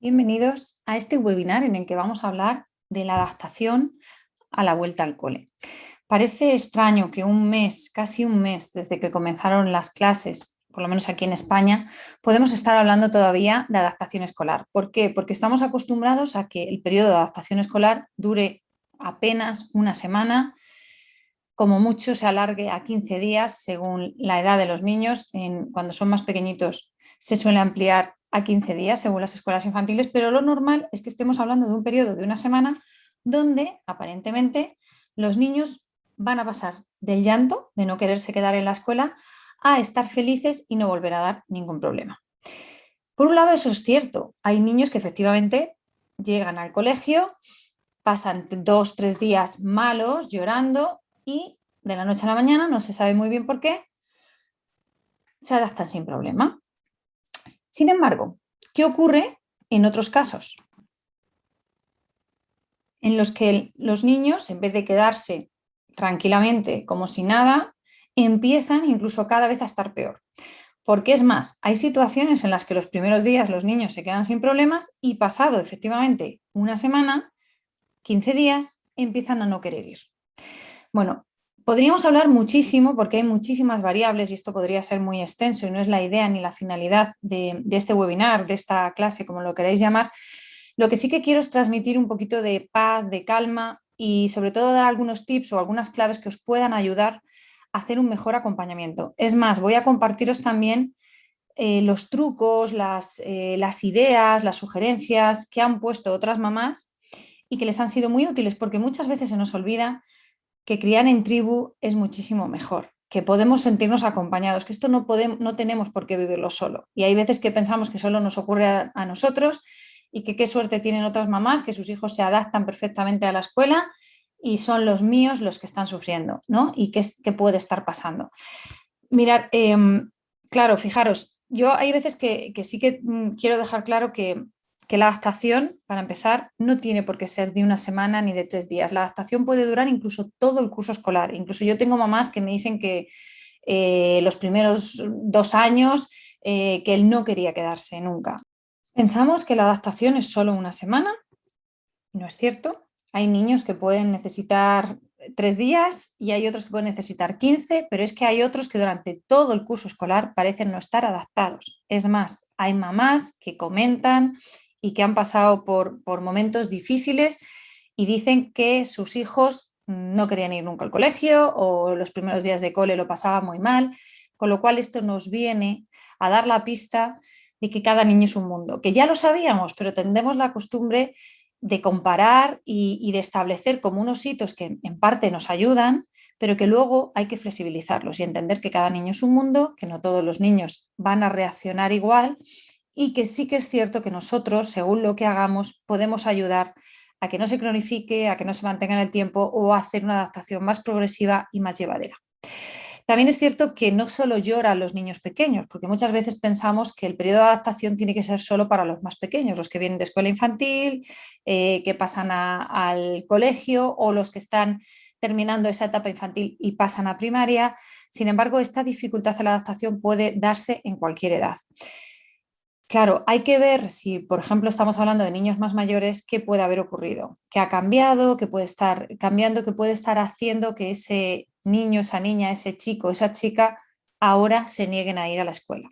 Bienvenidos a este webinar en el que vamos a hablar de la adaptación a la vuelta al cole. Parece extraño que un mes, casi un mes desde que comenzaron las clases, por lo menos aquí en España, podemos estar hablando todavía de adaptación escolar. ¿Por qué? Porque estamos acostumbrados a que el periodo de adaptación escolar dure apenas una semana, como mucho se alargue a 15 días según la edad de los niños. Cuando son más pequeñitos se suele ampliar a 15 días según las escuelas infantiles, pero lo normal es que estemos hablando de un periodo de una semana donde aparentemente los niños van a pasar del llanto, de no quererse quedar en la escuela, a estar felices y no volver a dar ningún problema. Por un lado, eso es cierto. Hay niños que efectivamente llegan al colegio, pasan 2 o 3 días malos, llorando, y de la noche a la mañana, no se sabe muy bien por qué, se adaptan sin problema. Sin embargo, ¿qué ocurre en otros casos? En los que los niños, en vez de quedarse tranquilamente como si nada, empiezan incluso cada vez a estar peor. Porque es más, hay situaciones en las que los primeros días los niños se quedan sin problemas y pasado efectivamente una semana, 15 días, empiezan a no querer ir. Bueno, podríamos hablar muchísimo porque hay muchísimas variables y esto podría ser muy extenso y no es la idea ni la finalidad de este webinar, de esta clase, como lo queráis llamar. Lo que sí que quiero es transmitir un poquito de paz, de calma y sobre todo dar algunos tips o algunas claves que os puedan ayudar a hacer un mejor acompañamiento. Es más, voy a compartiros también los trucos, las ideas, las sugerencias que han puesto otras mamás y que les han sido muy útiles, porque muchas veces se nos olvida que criar en tribu es muchísimo mejor, que podemos sentirnos acompañados, que esto no tenemos por qué vivirlo solo. Y hay veces que pensamos que solo nos ocurre a nosotros y que qué suerte tienen otras mamás, que sus hijos se adaptan perfectamente a la escuela y son los míos los que están sufriendo, ¿no? Y qué puede estar pasando. Mirad, claro, fijaros, yo hay veces que sí que quiero dejar claro que la adaptación, para empezar, no tiene por qué ser de una semana ni de 3 días. La adaptación puede durar incluso todo el curso escolar. Incluso yo tengo mamás que me dicen que los primeros 2 años que él no quería quedarse nunca. Pensamos que la adaptación es solo una semana, y no es cierto. Hay niños que pueden necesitar 3 días y hay otros que pueden necesitar 15, pero es que hay otros que durante todo el curso escolar parecen no estar adaptados. Es más, hay mamás que comentan y que han pasado por momentos difíciles y dicen que sus hijos no querían ir nunca al colegio o los primeros días de cole lo pasaban muy mal, con lo cual esto nos viene a dar la pista de que cada niño es un mundo, que ya lo sabíamos, pero tendemos la costumbre de comparar y de establecer como unos hitos que en parte nos ayudan, pero que luego hay que flexibilizarlos y entender que cada niño es un mundo, que no todos los niños van a reaccionar igual y que sí que es cierto que nosotros, según lo que hagamos, podemos ayudar a que no se cronifique, a que no se mantenga en el tiempo o a hacer una adaptación más progresiva y más llevadera. También es cierto que no solo lloran los niños pequeños, porque muchas veces pensamos que el periodo de adaptación tiene que ser solo para los más pequeños, los que vienen de escuela infantil, que pasan al colegio o los que están terminando esa etapa infantil y pasan a primaria. Sin embargo, esta dificultad en la adaptación puede darse en cualquier edad. Claro, hay que ver si, por ejemplo, estamos hablando de niños más mayores, qué puede haber ocurrido, qué ha cambiado, qué puede estar cambiando, qué puede estar haciendo que ese niño, esa niña, ese chico, esa chica ahora se nieguen a ir a la escuela.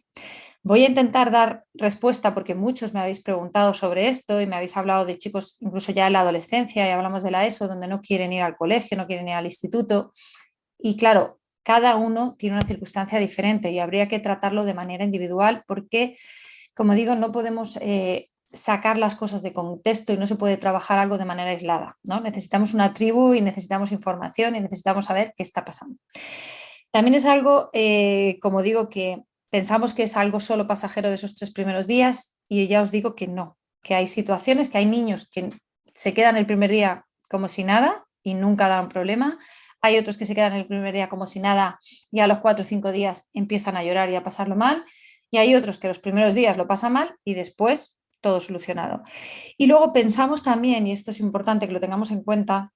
Voy a intentar dar respuesta porque muchos me habéis preguntado sobre esto y me habéis hablado de chicos incluso ya en la adolescencia y hablamos de la ESO, donde no quieren ir al colegio, no quieren ir al instituto. Y claro, cada uno tiene una circunstancia diferente y habría que tratarlo de manera individual porque, como digo, no podemos sacar las cosas de contexto y no se puede trabajar algo de manera aislada, ¿no? Necesitamos una tribu y necesitamos información y necesitamos saber qué está pasando. También es algo, como digo, que pensamos que es algo solo pasajero de esos 3 primeros días y ya os digo que no, que hay situaciones, que hay niños que se quedan el primer día como si nada y nunca dan problema. Hay otros que se quedan el primer día como si nada y a los 4 o 5 días empiezan a llorar y a pasarlo mal. Y hay otros que los primeros días lo pasan mal y después todo solucionado. Y luego pensamos también, y esto es importante que lo tengamos en cuenta,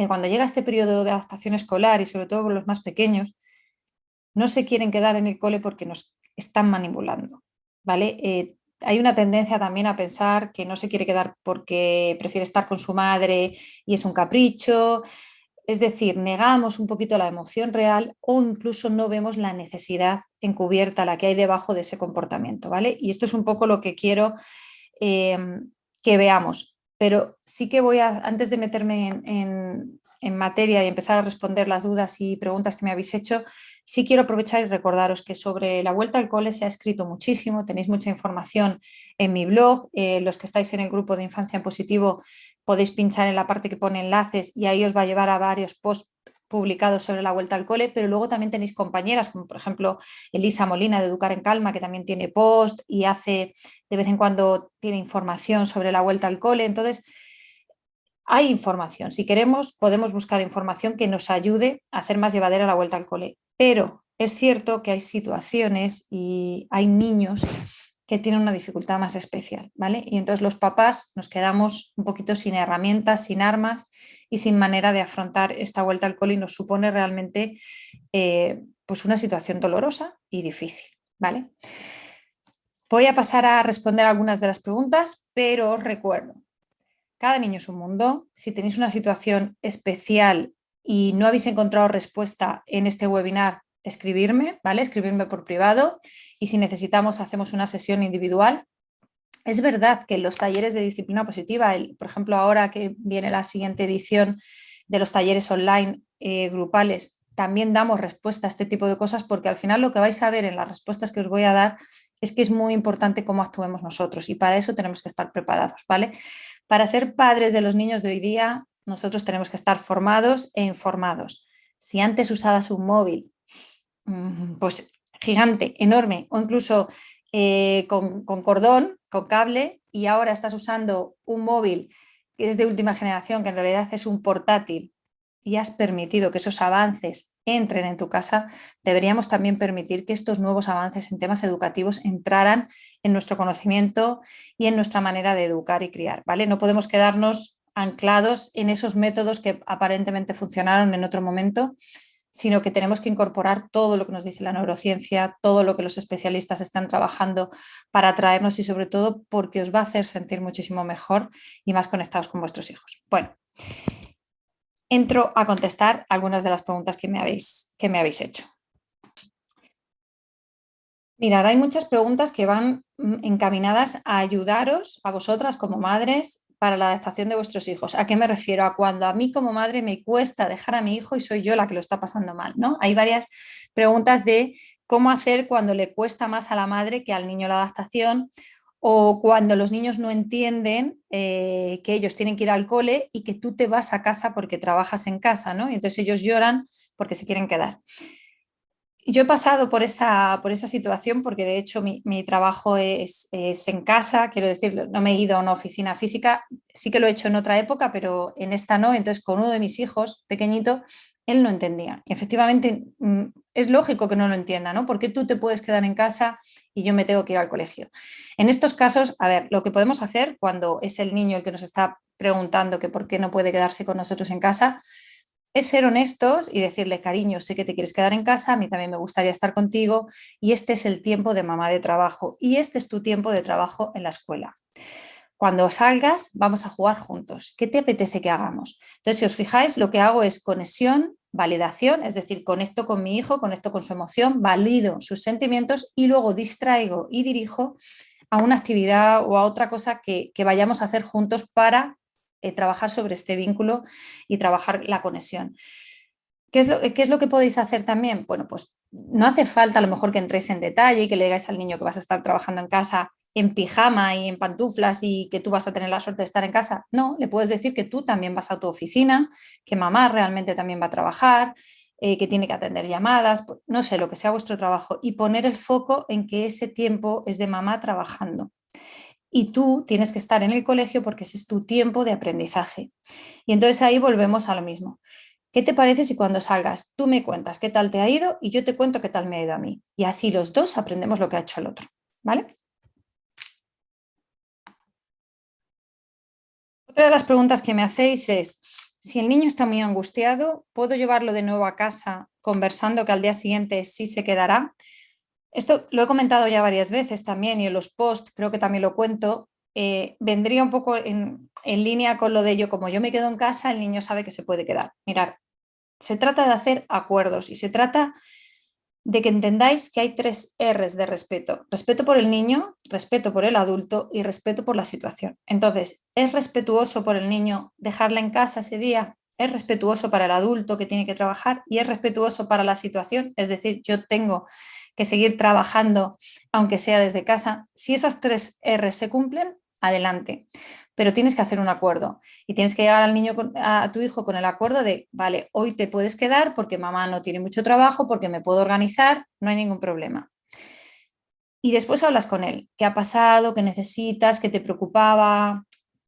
cuando llega este periodo de adaptación escolar y sobre todo con los más pequeños, no se quieren quedar en el cole porque nos están manipulando, ¿vale? hay una tendencia también a pensar que no se quiere quedar porque prefiere estar con su madre y es un capricho. Es decir, negamos un poquito la emoción real o incluso no vemos la necesidad encubierta, la que hay debajo de ese comportamiento, ¿vale? Y esto es un poco lo que quiero eh, que veamos. Pero sí que voy a, antes de meterme en materia y empezar a responder las dudas y preguntas que me habéis hecho, sí quiero aprovechar y recordaros que sobre la vuelta al cole se ha escrito muchísimo, tenéis mucha información en mi blog, los que estáis en el grupo de Infancia en Positivo podéis pinchar en la parte que pone enlaces y ahí os va a llevar a varios posts publicados sobre la vuelta al cole, pero luego también tenéis compañeras, como por ejemplo Elisa Molina de Educar en Calma, que también tiene post y hace de vez en cuando tiene información sobre la vuelta al cole. Entonces, hay información. Si queremos, podemos buscar información que nos ayude a hacer más llevadera la vuelta al cole. Pero es cierto que hay situaciones y hay niños que tienen una dificultad más especial, ¿vale? Y entonces los papás nos quedamos un poquito sin herramientas, sin armas y sin manera de afrontar esta vuelta al cole y nos supone realmente pues una situación dolorosa y difícil, ¿vale? Voy a pasar a responder algunas de las preguntas, pero os recuerdo, cada niño es un mundo. Si tenéis una situación especial y no habéis encontrado respuesta en este webinar, escribirme, ¿vale? Escribirme por privado y si necesitamos hacemos una sesión individual. Es verdad que los talleres de disciplina positiva, por ejemplo, ahora que viene la siguiente edición de los talleres online grupales, también damos respuesta a este tipo de cosas porque al final lo que vais a ver en las respuestas que os voy a dar es que es muy importante cómo actuemos nosotros y para eso tenemos que estar preparados, ¿vale? Para ser padres de los niños de hoy día, nosotros tenemos que estar formados e informados. Si antes usabas un móvil, pues gigante, enorme, o incluso con cordón, con cable, y ahora estás usando un móvil que es de última generación, que en realidad es un portátil, y has permitido que esos avances entren en tu casa, deberíamos también permitir que estos nuevos avances en temas educativos entraran en nuestro conocimiento y en nuestra manera de educar y criar, ¿vale? No podemos quedarnos anclados en esos métodos que aparentemente funcionaron en otro momento, sino que tenemos que incorporar todo lo que nos dice la neurociencia, todo lo que los especialistas están trabajando para traernos y sobre todo porque os va a hacer sentir muchísimo mejor y más conectados con vuestros hijos. Bueno, entro a contestar algunas de las preguntas que me habéis hecho. Mirad, hay muchas preguntas que van encaminadas a ayudaros a vosotras como madres para la adaptación de vuestros hijos. ¿A qué me refiero? A cuando a mí como madre me cuesta dejar a mi hijo y soy yo la que lo está pasando mal, ¿no? Hay varias preguntas de cómo hacer cuando le cuesta más a la madre que al niño la adaptación o cuando los niños no entienden que ellos tienen que ir al cole y que tú te vas a casa porque trabajas en casa, ¿no? Y entonces ellos lloran porque se quieren quedar. Yo he pasado por esa situación porque de hecho mi trabajo es en casa, quiero decir, no me he ido a una oficina física, sí que lo he hecho en otra época, pero en esta no. Entonces, con uno de mis hijos pequeñito, él no entendía. Y efectivamente, es lógico que no lo entienda, ¿no? Porque tú te puedes quedar en casa y yo me tengo que ir al colegio. En estos casos, a ver, lo que podemos hacer cuando es el niño el que nos está preguntando que por qué no puede quedarse con nosotros en casa, es ser honestos y decirle, cariño, sé que te quieres quedar en casa, a mí también me gustaría estar contigo y este es el tiempo de mamá de trabajo y este es tu tiempo de trabajo en la escuela. Cuando salgas, vamos a jugar juntos. ¿Qué te apetece que hagamos? Entonces, si os fijáis, lo que hago es conexión, validación, es decir, conecto con mi hijo, conecto con su emoción, valido sus sentimientos y luego distraigo y dirijo a una actividad o a otra cosa que vayamos a hacer juntos para trabajar sobre este vínculo y trabajar la conexión. ¿Qué es lo que podéis hacer también? Bueno, pues no hace falta a lo mejor que entréis en detalle y que le digáis al niño que vas a estar trabajando en casa en pijama y en pantuflas y que tú vas a tener la suerte de estar en casa. No, le puedes decir que tú también vas a tu oficina, que mamá realmente también va a trabajar, que tiene que atender llamadas, no sé, lo que sea vuestro trabajo y poner el foco en que ese tiempo es de mamá trabajando. Y tú tienes que estar en el colegio porque ese es tu tiempo de aprendizaje. Y entonces ahí volvemos a lo mismo. ¿Qué te parece si cuando salgas tú me cuentas qué tal te ha ido y yo te cuento qué tal me ha ido a mí? Y así los dos aprendemos lo que ha hecho el otro, ¿vale? Otra de las preguntas que me hacéis es, si el niño está muy angustiado, ¿puedo llevarlo de nuevo a casa conversando que al día siguiente sí se quedará? Esto lo he comentado ya varias veces también y en los posts creo que también lo cuento. Vendría un poco en línea con lo de yo, como yo me quedo en casa, el niño sabe que se puede quedar. Mirar, se trata de hacer acuerdos y se trata de que entendáis que hay 3 Rs de respeto. Respeto por el niño, respeto por el adulto y respeto por la situación. Entonces, ¿es respetuoso por el niño dejarla en casa ese día? ¿Es respetuoso para el adulto que tiene que trabajar? ¿Y es respetuoso para la situación? Es decir, yo tengo que seguir trabajando aunque sea desde casa. Si esas 3 Rs se cumplen, adelante. Pero tienes que hacer un acuerdo y tienes que llegar al niño, a tu hijo con el acuerdo de, vale, hoy te puedes quedar porque mamá no tiene mucho trabajo, porque me puedo organizar, no hay ningún problema. Y después hablas con él, qué ha pasado, qué necesitas, qué te preocupaba,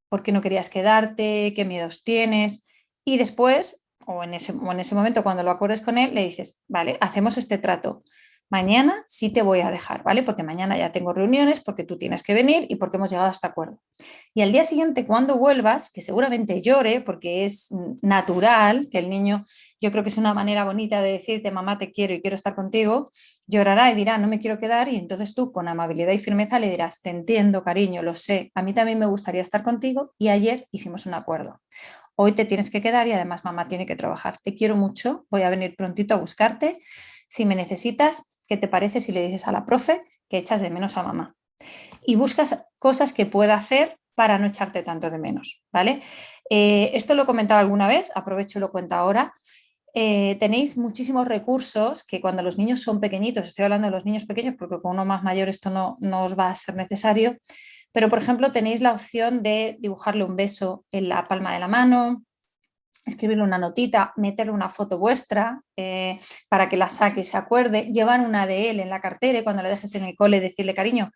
por qué no querías quedarte, qué miedos tienes. Y después, o en ese momento, cuando lo acuerdes con él, le dices, vale, hacemos este trato. Mañana sí te voy a dejar, ¿vale? Porque mañana ya tengo reuniones, porque tú tienes que venir y porque hemos llegado a este acuerdo. Y al día siguiente, cuando vuelvas, que seguramente llore, porque es natural que el niño, yo creo que es una manera bonita de decirte, mamá, te quiero y quiero estar contigo, llorará y dirá, no me quiero quedar, y entonces tú, con amabilidad y firmeza, le dirás, te entiendo, cariño, lo sé, a mí también me gustaría estar contigo y ayer hicimos un acuerdo. Hoy te tienes que quedar y además mamá tiene que trabajar. Te quiero mucho, voy a venir prontito a buscarte. Si me necesitas, ¿qué te parece si le dices a la profe que echas de menos a mamá? Y buscas cosas que pueda hacer para no echarte tanto de menos, ¿vale? Esto lo he comentado alguna vez, aprovecho y lo cuento ahora. Tenéis muchísimos recursos que cuando los niños son pequeñitos, estoy hablando de los niños pequeños porque con uno más mayor esto no os va a ser necesario, pero por ejemplo tenéis la opción de dibujarle un beso en la palma de la mano, escribirle una notita, meterle una foto vuestra para que la saque y se acuerde, llevar una de él en la cartera y cuando le dejes en el cole decirle, cariño,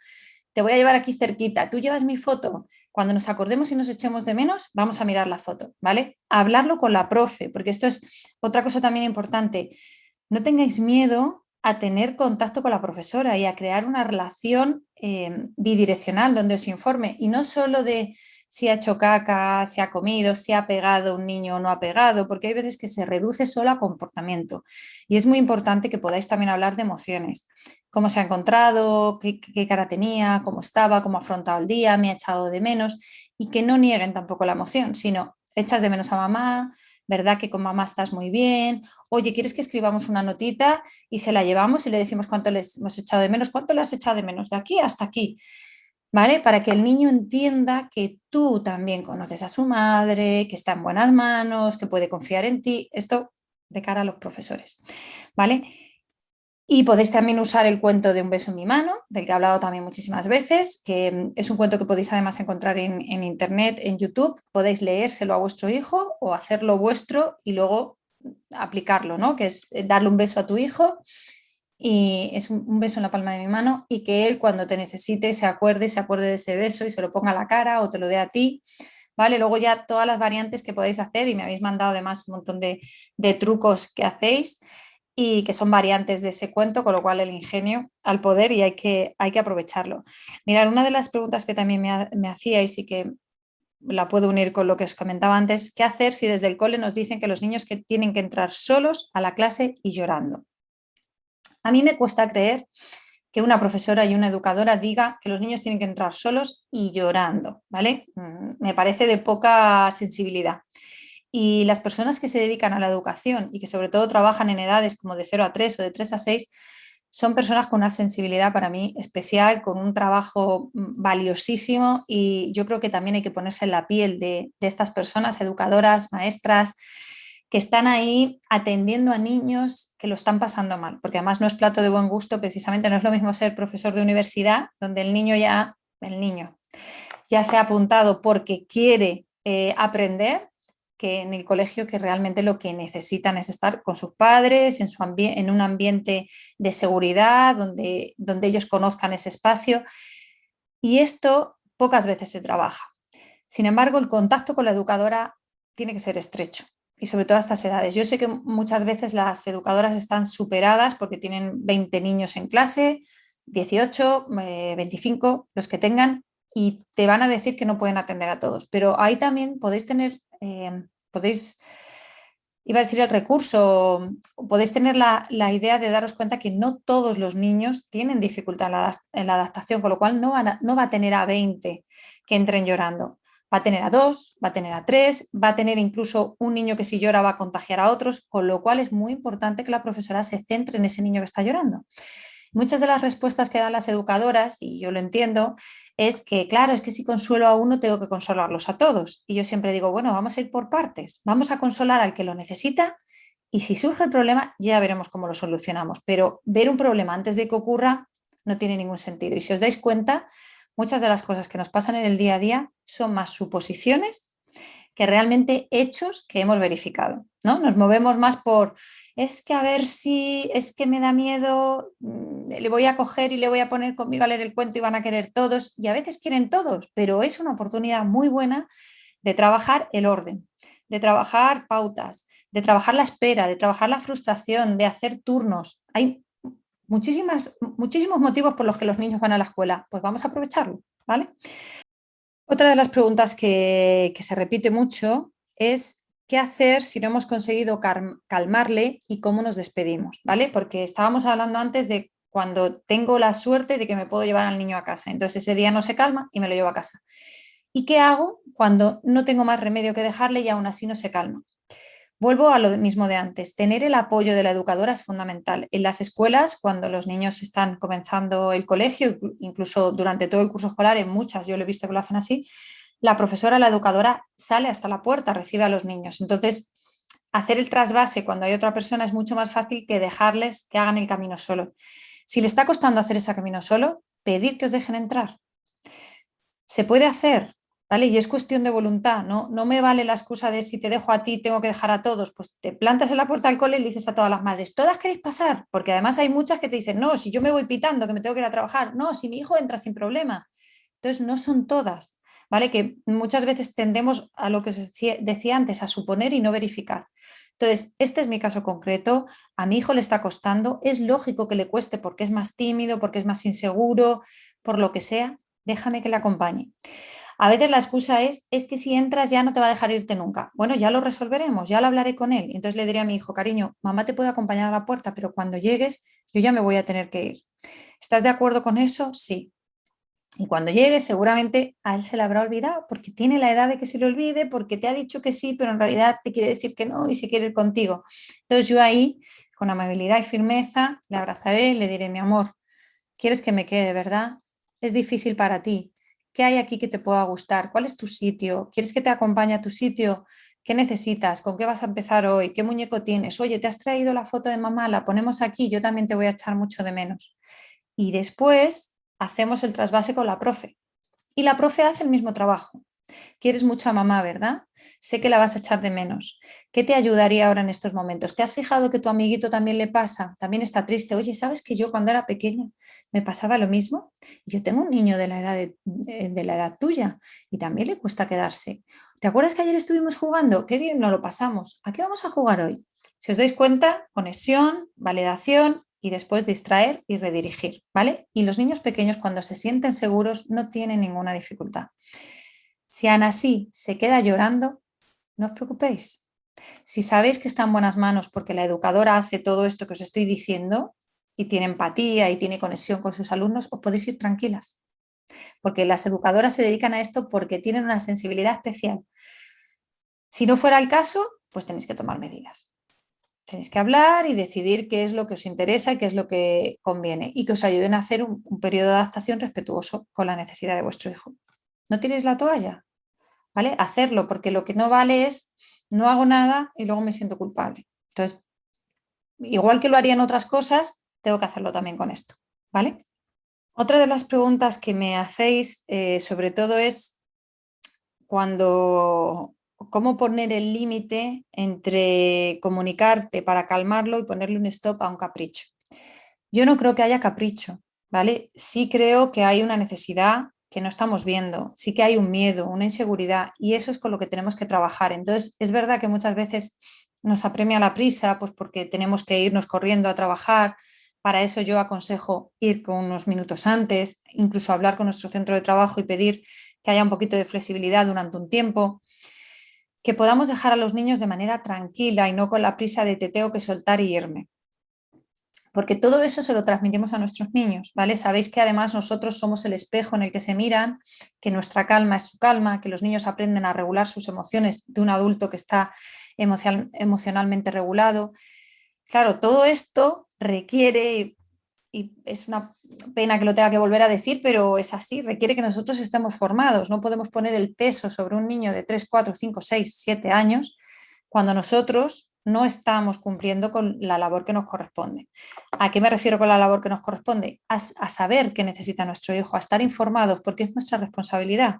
te voy a llevar aquí cerquita, tú llevas mi foto, cuando nos acordemos y nos echemos de menos, vamos a mirar la foto, ¿vale? Hablarlo con la profe, porque esto es otra cosa también importante. No tengáis miedo a tener contacto con la profesora y a crear una relación bidireccional donde os informe y no solo de si ha hecho caca, si ha comido, si ha pegado un niño o no ha pegado, porque hay veces que se reduce solo a comportamiento y es muy importante que podáis también hablar de emociones, cómo se ha encontrado, qué cara tenía, cómo estaba, cómo ha afrontado el día, me ha echado de menos y que no nieguen tampoco la emoción, sino echas de menos a mamá, ¿verdad? Que con mamá estás muy bien. Oye, ¿quieres que escribamos una notita y se la llevamos y le decimos cuánto les hemos echado de menos? ¿Cuánto le has echado de menos? De aquí hasta aquí, ¿vale? Para que el niño entienda que tú también conoces a su madre, que está en buenas manos, que puede confiar en ti. Esto de cara a los profesores, ¿vale? Y podéis también usar el cuento de Un beso en mi mano, del que he hablado también muchísimas veces, que es un cuento que podéis además encontrar en Internet, en YouTube. Podéis leérselo a vuestro hijo o hacerlo vuestro y luego aplicarlo, ¿no? Que es darle un beso a tu hijo y es un beso en la palma de mi mano y que él cuando te necesite se acuerde de ese beso y se lo ponga a la cara o te lo dé a ti. ¿Vale? Luego ya todas las variantes que podéis hacer y me habéis mandado además un montón de trucos que hacéis y que son variantes de ese cuento, con lo cual el ingenio al poder y hay que aprovecharlo. Mirad, una de las preguntas que también me hacíais y que la puedo unir con lo que os comentaba antes, ¿qué hacer si desde el cole nos dicen que los niños que tienen que entrar solos a la clase y llorando? A mí me cuesta creer que una profesora y una educadora diga que los niños tienen que entrar solos y llorando, ¿vale? Me parece de poca sensibilidad. Y las personas que se dedican a la educación y que sobre todo trabajan en edades como de 0 a 3 o de 3 a 6 son personas con una sensibilidad para mí especial, con un trabajo valiosísimo y yo creo que también hay que ponerse en la piel de estas personas, educadoras, maestras, que están ahí atendiendo a niños que lo están pasando mal, porque además no es plato de buen gusto, precisamente no es lo mismo ser profesor de universidad, donde el niño ya se ha apuntado porque quiere aprender, que en el colegio que realmente lo que necesitan es estar con sus padres, en un ambiente de seguridad, donde ellos conozcan ese espacio. Y esto pocas veces se trabaja. Sin embargo, el contacto con la educadora tiene que ser estrecho y sobre todo a estas edades. Yo sé que muchas veces las educadoras están superadas porque tienen 20 niños en clase, 18, 25, los que tengan, y te van a decir que no pueden atender a todos. Pero ahí también podéis iba a decir el recurso, podéis tener la idea de daros cuenta que no todos los niños tienen dificultad en la adaptación, con lo cual no va a tener a 20 que entren llorando. Va a tener a 2, va a tener a 3, va a tener incluso un niño que si llora va a contagiar a otros, con lo cual es muy importante que la profesora se centre en ese niño que está llorando. Muchas de las respuestas que dan las educadoras, y yo lo entiendo, es que, claro, es que si consuelo a uno tengo que consolarlos a todos. Y yo siempre digo, bueno, vamos a ir por partes, vamos a consolar al que lo necesita y si surge el problema ya veremos cómo lo solucionamos. Pero ver un problema antes de que ocurra no tiene ningún sentido. Y si os dais cuenta, muchas de las cosas que nos pasan en el día a día son más suposiciones que realmente hechos que hemos verificado, ¿no? Nos movemos más por, es que a ver si, es que me da miedo, le voy a coger y le voy a poner conmigo a leer el cuento y van a querer todos, y a veces quieren todos, pero es una oportunidad muy buena de trabajar el orden, de trabajar pautas, de trabajar la espera, de trabajar la frustración, de hacer turnos. Hay muchísimos motivos por los que los niños van a la escuela, pues vamos a aprovecharlo, ¿vale? Otra de las preguntas que se repite mucho es qué hacer si no hemos conseguido calmarle y cómo nos despedimos, ¿vale? Porque estábamos hablando antes de cuando tengo la suerte de que me puedo llevar al niño a casa. Entonces ese día no se calma y me lo llevo a casa. ¿Y qué hago cuando no tengo más remedio que dejarle y aún así no se calma? Vuelvo a lo mismo de antes. Tener el apoyo de la educadora es fundamental. En las escuelas, cuando los niños están comenzando el colegio, incluso durante todo el curso escolar, en muchas, yo lo he visto que lo hacen así, la profesora, la educadora sale hasta la puerta, recibe a los niños. Entonces, hacer el trasvase cuando hay otra persona es mucho más fácil que dejarles que hagan el camino solo. Si le está costando hacer ese camino solo, pedir que os dejen entrar. Se puede hacer, ¿vale? Y es cuestión de voluntad, ¿no? No me vale la excusa de si te dejo a ti, tengo que dejar a todos. Pues te plantas en la puerta del cole y le dices a todas las madres, ¿todas queréis pasar? Porque además hay muchas que te dicen, no, si yo me voy pitando, que me tengo que ir a trabajar, no, si mi hijo entra sin problema. Entonces, no son todas, ¿vale? Que muchas veces tendemos a lo que os decía antes, a suponer y no verificar. Entonces, este es mi caso concreto, a mi hijo le está costando, es lógico que le cueste porque es más tímido, porque es más inseguro, por lo que sea, déjame que le acompañe. A veces la excusa es que si entras ya no te va a dejar irte nunca. Bueno, ya lo resolveremos, ya lo hablaré con él. Entonces le diré a mi hijo, cariño, mamá te puede acompañar a la puerta, pero cuando llegues yo ya me voy a tener que ir. ¿Estás de acuerdo con eso? Sí. Y cuando llegue, seguramente a él se le habrá olvidado, porque tiene la edad de que se le olvide, porque te ha dicho que sí, pero en realidad te quiere decir que no y se quiere ir contigo. Entonces yo ahí, con amabilidad y firmeza, le abrazaré y le diré, mi amor, ¿quieres que me quede, verdad? Es difícil para ti. ¿Qué hay aquí que te pueda gustar? ¿Cuál es tu sitio? ¿Quieres que te acompañe a tu sitio? ¿Qué necesitas? ¿Con qué vas a empezar hoy? ¿Qué muñeco tienes? Oye, ¿te has traído la foto de mamá? La ponemos aquí, yo también te voy a echar mucho de menos. Y después hacemos el trasvase con la profe. Y la profe hace el mismo trabajo. Quieres mucho a mamá, ¿verdad? Sé que la vas a echar de menos. ¿Qué te ayudaría ahora en estos momentos? ¿Te has fijado que tu amiguito también le pasa? También está triste. Oye, ¿sabes que yo cuando era pequeña me pasaba lo mismo? Yo tengo un niño de la edad, de la edad tuya y también le cuesta quedarse. ¿Te acuerdas que ayer estuvimos jugando? Qué bien nos lo pasamos. ¿A qué vamos a jugar hoy? Si os dais cuenta, conexión, validación y después distraer y redirigir, ¿vale? Y los niños pequeños cuando se sienten seguros no tienen ninguna dificultad. Si aún así se queda llorando, no os preocupéis. Si sabéis que está en buenas manos porque la educadora hace todo esto que os estoy diciendo y tiene empatía y tiene conexión con sus alumnos, os podéis ir tranquilas. Porque las educadoras se dedican a esto porque tienen una sensibilidad especial. Si no fuera el caso, pues tenéis que tomar medidas. Tenéis que hablar y decidir qué es lo que os interesa y qué es lo que conviene y que os ayuden a hacer un periodo de adaptación respetuoso con la necesidad de vuestro hijo. ¿No tiréis la toalla? ¿Vale? Hacerlo, porque lo que no vale es no hago nada y luego me siento culpable. Entonces, igual que lo haría en otras cosas, tengo que hacerlo también con esto, ¿vale? Otra de las preguntas que me hacéis sobre todo es cómo poner el límite entre comunicarte para calmarlo y ponerle un stop a un capricho. Yo no creo que haya capricho, ¿vale? Sí creo que hay una necesidad que no estamos viendo, sí que hay un miedo, una inseguridad y eso es con lo que tenemos que trabajar. Entonces, es verdad que muchas veces nos apremia la prisa, pues porque tenemos que irnos corriendo a trabajar. Para eso yo aconsejo ir con unos minutos antes, incluso hablar con nuestro centro de trabajo y pedir que haya un poquito de flexibilidad durante un tiempo. que podamos dejar a los niños de manera tranquila y no con la prisa de te tengo que soltar y irme. Porque todo eso se lo transmitimos a nuestros niños, ¿vale? Sabéis que además nosotros somos el espejo en el que se miran, que nuestra calma es su calma, que los niños aprenden a regular sus emociones de un adulto que está emocionalmente regulado. Claro, todo esto requiere, y es una pena que lo tenga que volver a decir, pero es así, requiere que nosotros estemos formados. No podemos poner el peso sobre un niño de 3, 4, 5, 6, 7 años cuando nosotros no estamos cumpliendo con la labor que nos corresponde. ¿A qué me refiero con la labor que nos corresponde? A saber qué necesita nuestro hijo, a estar informados, porque es nuestra responsabilidad.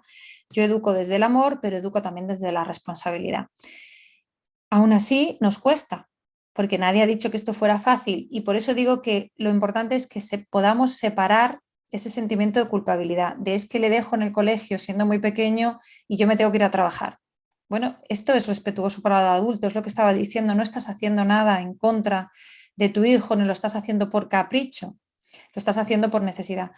Yo educo desde el amor, pero educo también desde la responsabilidad. Aún así, nos cuesta, porque nadie ha dicho que esto fuera fácil y por eso digo que lo importante es que podamos separar ese sentimiento de culpabilidad, de es que le dejo en el colegio siendo muy pequeño y yo me tengo que ir a trabajar. Bueno, esto es respetuoso para el adulto, es lo que estaba diciendo, no estás haciendo nada en contra de tu hijo, no lo estás haciendo por capricho, lo estás haciendo por necesidad.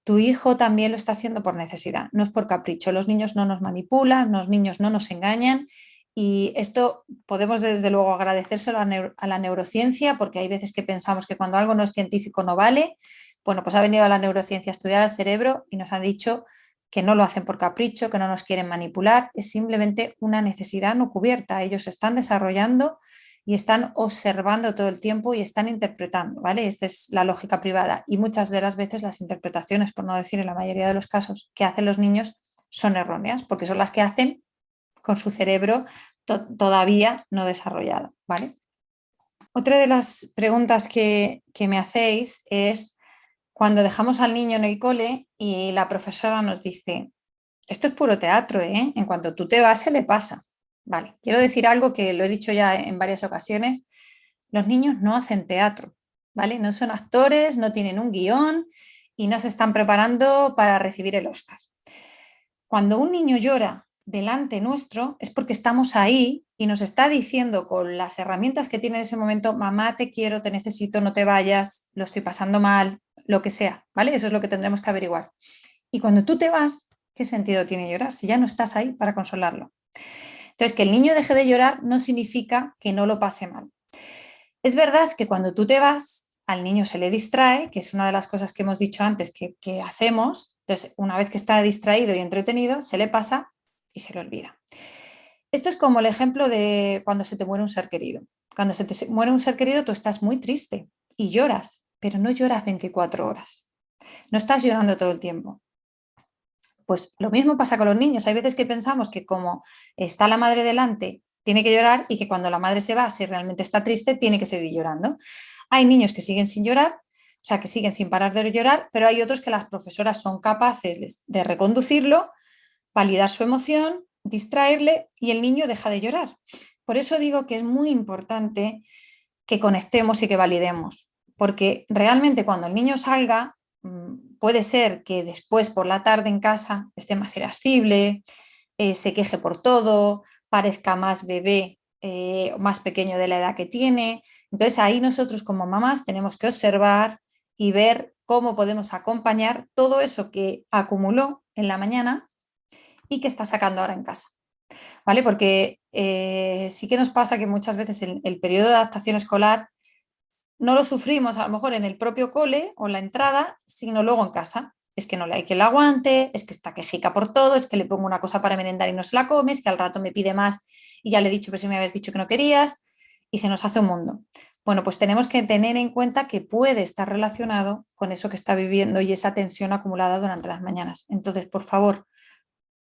Tu hijo también lo está haciendo por necesidad, no es por capricho. Los niños no nos manipulan, los niños no nos engañan y esto podemos desde luego agradecérselo a la neurociencia porque hay veces que pensamos que cuando algo no es científico no vale. Bueno, pues ha venido a la neurociencia a estudiar el cerebro y nos ha dicho que no lo hacen por capricho, que no nos quieren manipular, es simplemente una necesidad no cubierta. Ellos se están desarrollando y están observando todo el tiempo y están interpretando, ¿vale? Esta es la lógica privada y muchas de las veces las interpretaciones, por no decir en la mayoría de los casos, que hacen los niños son erróneas, porque son las que hacen con su cerebro todavía no desarrollado, ¿vale? Otra de las preguntas que me hacéis es cuando dejamos al niño en el cole y la profesora nos dice, esto es puro teatro, ¿eh? En cuanto tú te vas, se le pasa. Vale, quiero decir algo que lo he dicho ya en varias ocasiones. Los niños no hacen teatro, ¿vale? No son actores, no tienen un guión y no se están preparando para recibir el Oscar. Cuando un niño llora delante nuestro es porque estamos ahí y nos está diciendo con las herramientas que tiene en ese momento, mamá, te quiero, te necesito, no te vayas, lo estoy pasando mal, lo que sea, ¿vale? Eso es lo que tendremos que averiguar. Y cuando tú te vas, ¿qué sentido tiene llorar si ya no estás ahí para consolarlo? Entonces, que el niño deje de llorar no significa que no lo pase mal. Es verdad que cuando tú te vas, al niño se le distrae, que es una de las cosas que hemos dicho antes que hacemos. Entonces, una vez que está distraído y entretenido, se le pasa y se le olvida. Esto es como el ejemplo de cuando se te muere un ser querido. Cuando se te muere un ser querido, tú estás muy triste y lloras, pero no lloras 24 horas. No estás llorando todo el tiempo. Pues lo mismo pasa con los niños. Hay veces que pensamos que como está la madre delante, tiene que llorar y que cuando la madre se va, si realmente está triste, tiene que seguir llorando. Hay niños que siguen sin llorar, o sea, que siguen sin parar de llorar, pero hay otros que las profesoras son capaces de reconducirlo, validar su emoción, distraerle y el niño deja de llorar. Por eso digo que es muy importante que conectemos y que validemos, porque realmente cuando el niño salga, puede ser que después por la tarde en casa esté más irascible, se queje por todo, parezca más bebé, más pequeño de la edad que tiene. Entonces ahí nosotros como mamás tenemos que observar y ver cómo podemos acompañar todo eso que acumuló en la mañana y que está sacando ahora en casa. ¿Vale? Porque sí que nos pasa que muchas veces el periodo de adaptación escolar no lo sufrimos a lo mejor en el propio cole o en la entrada, sino luego en casa. Es que no le hay que la aguante, es que está quejica por todo, es que le pongo una cosa para merendar y no se la come, es que al rato me pide más y ya le he dicho, pero si me habías dicho que no querías, y se nos hace un mundo. Bueno, pues tenemos que tener en cuenta que puede estar relacionado con eso que está viviendo y esa tensión acumulada durante las mañanas. Entonces, por favor,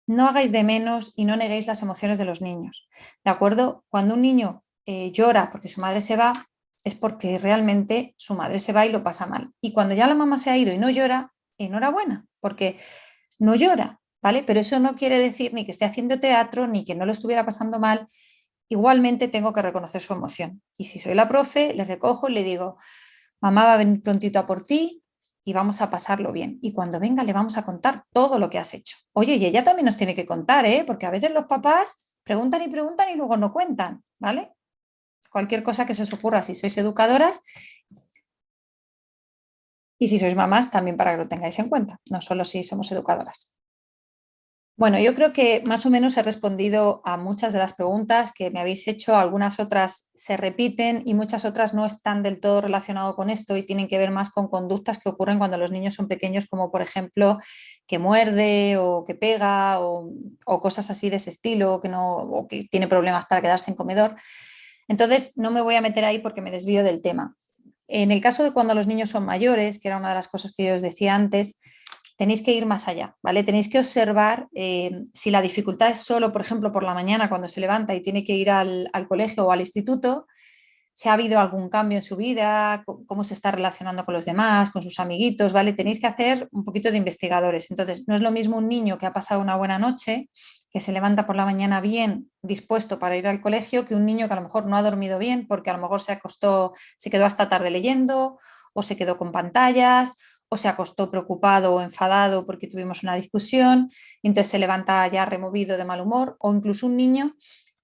no hagáis de menos y no neguéis las emociones de los niños. ¿De acuerdo? Cuando un niño llora porque su madre se va, es porque realmente su madre se va y lo pasa mal. Y cuando ya la mamá se ha ido y no llora, enhorabuena, porque no llora, ¿vale? Pero eso no quiere decir ni que esté haciendo teatro, ni que no lo estuviera pasando mal. Igualmente tengo que reconocer su emoción. Y si soy la profe, le recojo y le digo, mamá va a venir prontito a por ti y vamos a pasarlo bien. Y cuando venga le vamos a contar todo lo que has hecho. Oye, y ella también nos tiene que contar, ¿eh? Porque a veces los papás preguntan y luego no cuentan, ¿vale? Cualquier cosa que se os ocurra, si sois educadoras y si sois mamás, también para que lo tengáis en cuenta, no solo si somos educadoras. Bueno, yo creo que más o menos he respondido a muchas de las preguntas que me habéis hecho. Algunas otras se repiten y muchas otras no están del todo relacionadas con esto y tienen que ver más con conductas que ocurren cuando los niños son pequeños, como por ejemplo que muerde o que pega o cosas así de ese estilo, que no, o que tiene problemas para quedarse en comedor. Entonces, no me voy a meter ahí porque me desvío del tema. En el caso de cuando los niños son mayores, que era una de las cosas que yo os decía antes, tenéis que ir más allá, ¿vale? Tenéis que observar si la dificultad es solo, por ejemplo, por la mañana cuando se levanta y tiene que ir al colegio o al instituto, si ha habido algún cambio en su vida, cómo se está relacionando con los demás, con sus amiguitos, ¿vale? Tenéis que hacer un poquito de investigadores. Entonces, no es lo mismo un niño que ha pasado una buena noche, que se levanta por la mañana bien dispuesto para ir al colegio, que un niño que a lo mejor no ha dormido bien porque a lo mejor se acostó, se quedó hasta tarde leyendo o se quedó con pantallas o se acostó preocupado o enfadado porque tuvimos una discusión, y entonces se levanta ya removido de mal humor, o incluso un niño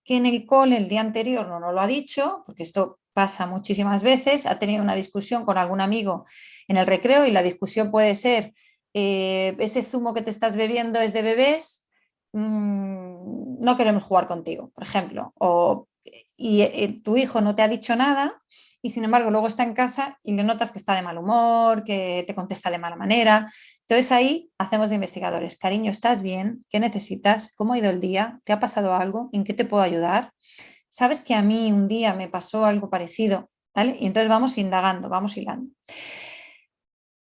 que en el cole el día anterior no nos lo ha dicho, porque esto pasa muchísimas veces, ha tenido una discusión con algún amigo en el recreo y la discusión puede ser, ese zumo que te estás bebiendo es de bebés, no queremos jugar contigo, por ejemplo, y tu hijo no te ha dicho nada y sin embargo luego está en casa y le notas que está de mal humor, que te contesta de mala manera. Entonces ahí hacemos de investigadores. Cariño, ¿estás bien? ¿Qué necesitas? ¿Cómo ha ido el día? ¿Te ha pasado algo? ¿En qué te puedo ayudar? Sabes que a mí un día me pasó algo parecido, ¿vale? Y entonces vamos indagando, vamos hilando.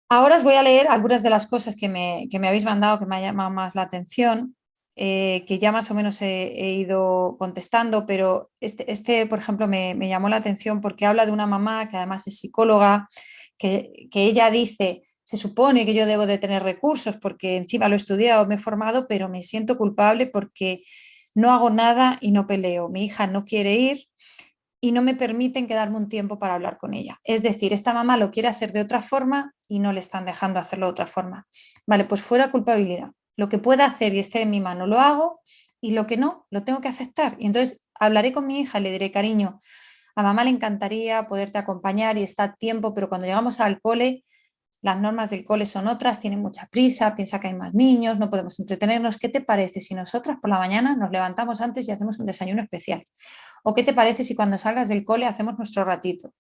Ahora os voy a leer algunas de las cosas que me habéis mandado que me ha llamado más la atención, que ya más o menos he ido contestando, pero por ejemplo, me llamó la atención porque habla de una mamá que además es psicóloga, que ella dice, se supone que yo debo de tener recursos porque encima lo he estudiado, me he formado, pero me siento culpable porque no hago nada y no peleo. Mi hija no quiere ir y no me permiten quedarme un tiempo para hablar con ella. Es decir, esta mamá lo quiere hacer de otra forma y no le están dejando hacerlo de otra forma. Vale, pues fuera culpabilidad. Lo que pueda hacer y esté en mi mano lo hago y lo que no, lo tengo que aceptar. Y entonces hablaré con mi hija y le diré, cariño, a mamá le encantaría poderte acompañar y está a tiempo, pero cuando llegamos al cole, las normas del cole son otras, tienen mucha prisa, piensa que hay más niños, no podemos entretenernos. ¿Qué te parece si nosotras por la mañana nos levantamos antes y hacemos un desayuno especial? ¿O qué te parece si cuando salgas del cole hacemos nuestro ratito?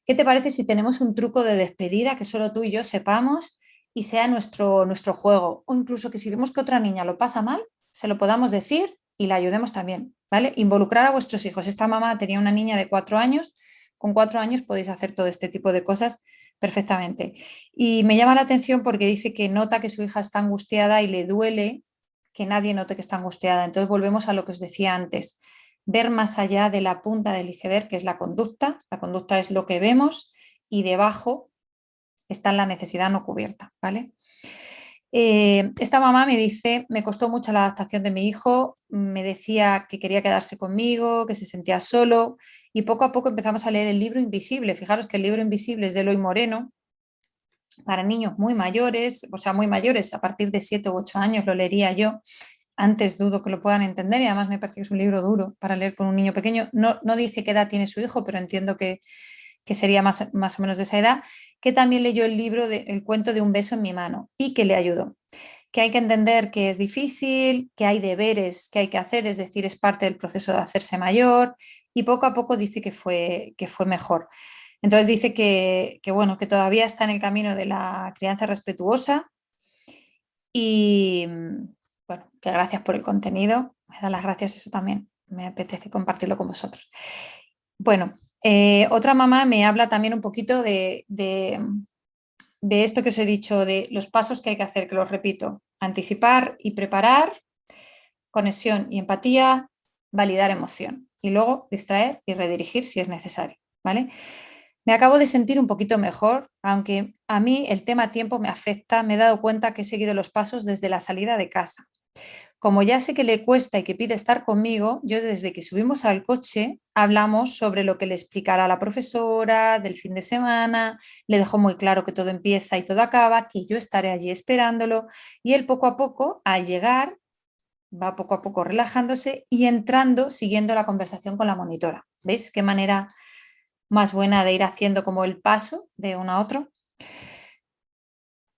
¿Qué te parece si tenemos un truco de despedida que solo tú y yo sepamos y sea nuestro juego? O incluso que si vemos que otra niña lo pasa mal, se lo podamos decir y la ayudemos también, ¿vale? Involucrar a vuestros hijos. Esta mamá tenía una niña de 4 años, con 4 años podéis hacer todo este tipo de cosas perfectamente. Y me llama la atención porque dice que nota que su hija está angustiada y le duele que nadie note que está angustiada. Entonces volvemos a lo que os decía antes, ver más allá de la punta del iceberg, que es la conducta. La conducta es lo que vemos y debajo está la necesidad no cubierta, ¿vale? Esta mamá me dice, me costó mucho la adaptación de mi hijo, me decía que quería quedarse conmigo, que se sentía solo y poco a poco empezamos a leer el libro Invisible. Fijaros que el libro Invisible es de Eloy Moreno, para niños muy mayores, o sea, muy mayores, a partir de 7 u 8 años lo leería yo. Antes dudo que lo puedan entender y además me parece que es un libro duro para leer con un niño pequeño. No dice qué edad tiene su hijo, pero entiendo que sería más o menos de esa edad, que también leyó el libro El cuento de un beso en mi mano y que le ayudó. Que hay que entender que es difícil, que hay deberes que hay que hacer, es decir, es parte del proceso de hacerse mayor y poco a poco dice que fue mejor. Entonces dice bueno, que todavía está en el camino de la crianza respetuosa y bueno, que gracias por el contenido. Me da las gracias, eso también. Me apetece compartirlo con vosotros. Bueno, otra mamá me habla también un poquito de esto que os he dicho, de los pasos que hay que hacer, que los repito, anticipar y preparar, conexión y empatía, validar emoción y luego distraer y redirigir si es necesario, ¿vale? Me acabo de sentir un poquito mejor, aunque a mí el tema tiempo me afecta, me he dado cuenta que he seguido los pasos desde la salida de casa. Como ya sé que le cuesta y que pide estar conmigo, yo desde que subimos al coche hablamos sobre lo que le explicará la profesora del fin de semana, le dejo muy claro que todo empieza y todo acaba, que yo estaré allí esperándolo y él poco a poco, al llegar, va poco a poco relajándose y entrando, siguiendo la conversación con la monitora. ¿Veis qué manera más buena de ir haciendo como el paso de uno a otro?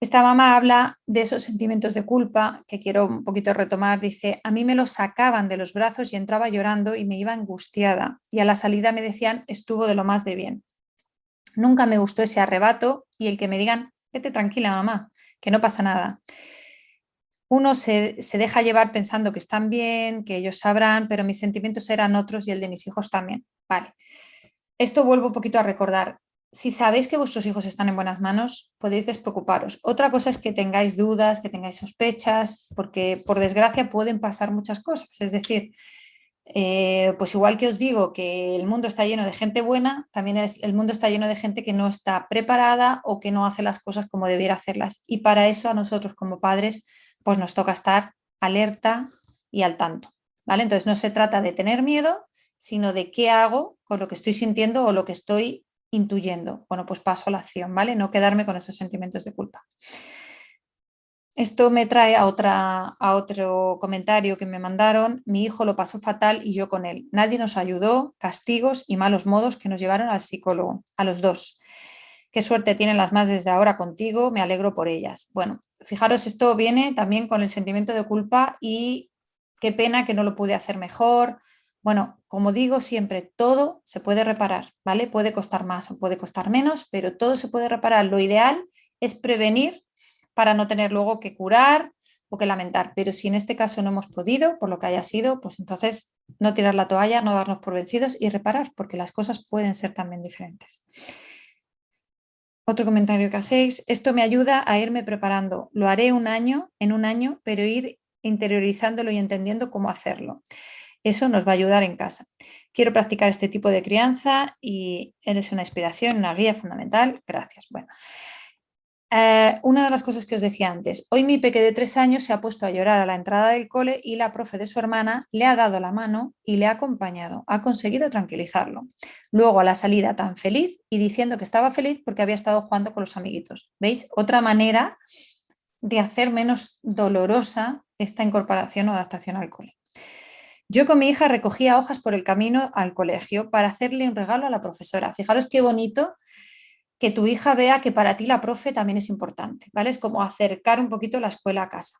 Esta mamá habla de esos sentimientos de culpa que quiero un poquito retomar. Dice, a mí me los sacaban de los brazos y entraba llorando y me iba angustiada. Y a la salida me decían, estuvo de lo más de bien. Nunca me gustó ese arrebato y el que me digan, vete tranquila, mamá, que no pasa nada. Uno se deja llevar pensando que están bien, que ellos sabrán, pero mis sentimientos eran otros y el de mis hijos también. Vale. Esto vuelvo un poquito a recordar. Si sabéis que vuestros hijos están en buenas manos, podéis despreocuparos. Otra cosa es que tengáis dudas, que tengáis sospechas, porque por desgracia pueden pasar muchas cosas. Es decir, pues igual que os digo que el mundo está lleno de gente buena, también el mundo está lleno de gente que no está preparada o que no hace las cosas como debiera hacerlas. Y para eso a nosotros como padres, pues nos toca estar alerta y al tanto. ¿Vale? Entonces no se trata de tener miedo, sino de qué hago con lo que estoy sintiendo o lo que estoy intuyendo. Bueno, pues paso a la acción, ¿vale? No quedarme con esos sentimientos de culpa. Esto me trae a otro comentario que me mandaron. Mi hijo lo pasó fatal y yo con él. Nadie nos ayudó, castigos y malos modos que nos llevaron al psicólogo, a los dos. Qué suerte tienen las madres de ahora contigo, me alegro por ellas. Bueno, fijaros, esto viene también con el sentimiento de culpa y qué pena que no lo pude hacer mejor. Bueno, como digo siempre, todo se puede reparar, ¿vale? Puede costar más o puede costar menos, pero todo se puede reparar. Lo ideal es prevenir para no tener luego que curar o que lamentar. Pero si en este caso no hemos podido, por lo que haya sido, pues entonces no tirar la toalla, no darnos por vencidos y reparar, porque las cosas pueden ser también diferentes. Otro comentario que hacéis, esto me ayuda a irme preparando. Lo haré en un año, pero ir interiorizándolo y entendiendo cómo hacerlo. Eso nos va a ayudar en casa. Quiero practicar este tipo de crianza y eres una inspiración, una guía fundamental. Gracias. Bueno, una de las cosas que os decía antes, hoy mi peque de 3 años se ha puesto a llorar a la entrada del cole y la profe de su hermana le ha dado la mano y le ha acompañado, ha conseguido tranquilizarlo. Luego a la salida tan feliz y diciendo que estaba feliz porque había estado jugando con los amiguitos. ¿Veis? Otra manera de hacer menos dolorosa esta incorporación o adaptación al cole. Yo con mi hija recogía hojas por el camino al colegio para hacerle un regalo a la profesora. Fijaros qué bonito que tu hija vea que para ti la profe también es importante, ¿vale? Es como acercar un poquito la escuela a casa.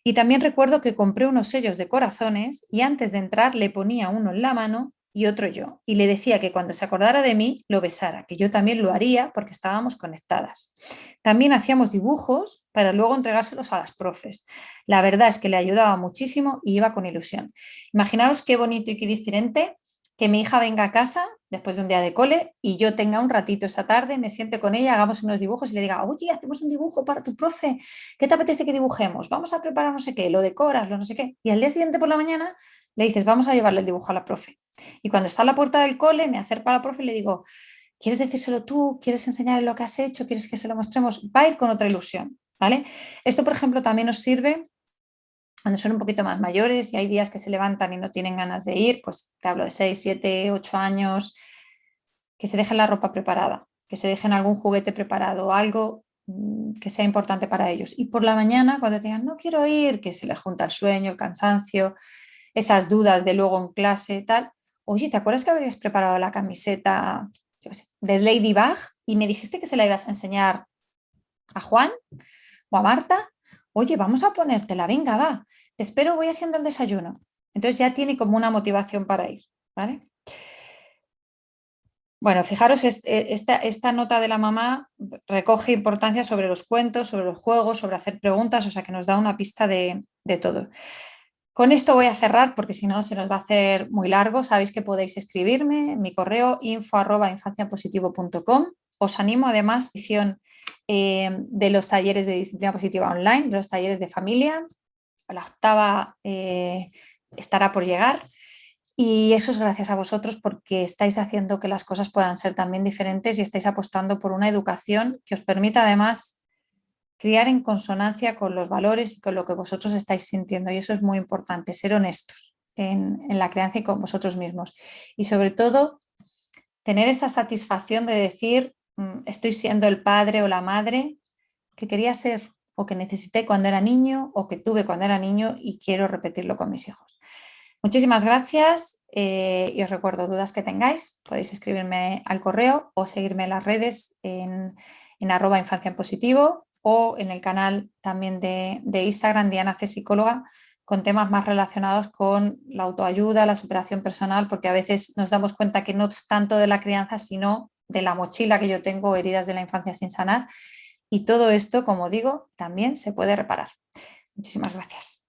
Y también recuerdo que compré unos sellos de corazones y antes de entrar le ponía uno en la mano y otro yo. Y le decía que cuando se acordara de mí lo besara, que yo también lo haría porque estábamos conectadas. También hacíamos dibujos para luego entregárselos a las profes. La verdad es que le ayudaba muchísimo y iba con ilusión. Imaginaros qué bonito y qué diferente que mi hija venga a casa después de un día de cole y yo tenga un ratito esa tarde, me siente con ella, hagamos unos dibujos y le diga, oye, hacemos un dibujo para tu profe, ¿qué te apetece que dibujemos? Vamos a preparar no sé qué, lo decoras, lo no sé qué. Y al día siguiente por la mañana le dices, vamos a llevarle el dibujo a la profe. Y cuando está a la puerta del cole, me acerco a la profe y le digo, ¿quieres decírselo tú? ¿Quieres enseñarle lo que has hecho? ¿Quieres que se lo mostremos? Va a ir con otra ilusión, ¿vale? Esto, por ejemplo, también nos sirve cuando son un poquito más mayores y hay días que se levantan y no tienen ganas de ir, pues te hablo de 6, 7, 8 años, que se dejen la ropa preparada, que se dejen algún juguete preparado, algo que sea importante para ellos. Y por la mañana, cuando te digan, no quiero ir, que se les junta el sueño, el cansancio, esas dudas de luego en clase, tal. Oye, ¿te acuerdas que habrías preparado la camiseta, yo qué sé, de Ladybug y me dijiste que se la ibas a enseñar a Juan o a Marta? Oye, vamos a ponértela, venga, va, te espero, voy haciendo el desayuno. Entonces ya tiene como una motivación para ir, ¿vale? Bueno, fijaros, esta nota de la mamá recoge importancia sobre los cuentos, sobre los juegos, sobre hacer preguntas, o sea que nos da una pista de todo. Con esto voy a cerrar porque si no se nos va a hacer muy largo. Sabéis que podéis escribirme en mi correo info@infanciapositivo.com. Os animo además a la edición de los talleres de disciplina positiva online, de los talleres de familia. La octava estará por llegar. Y eso es gracias a vosotros porque estáis haciendo que las cosas puedan ser también diferentes y estáis apostando por una educación que os permita además criar en consonancia con los valores y con lo que vosotros estáis sintiendo. Y eso es muy importante, ser honestos en la crianza y con vosotros mismos. Y sobre todo, tener esa satisfacción de decir, estoy siendo el padre o la madre que quería ser o que necesité cuando era niño o que tuve cuando era niño y quiero repetirlo con mis hijos. Muchísimas gracias y os recuerdo, dudas que tengáis, podéis escribirme al correo o seguirme en las redes en @infancia en positivo o en el canal también de Instagram, Diana C. Psicóloga, con temas más relacionados con la autoayuda, la superación personal, porque a veces nos damos cuenta que no es tanto de la crianza, sino de la mochila que yo tengo, heridas de la infancia sin sanar. Y todo esto, como digo, también se puede reparar. Muchísimas gracias.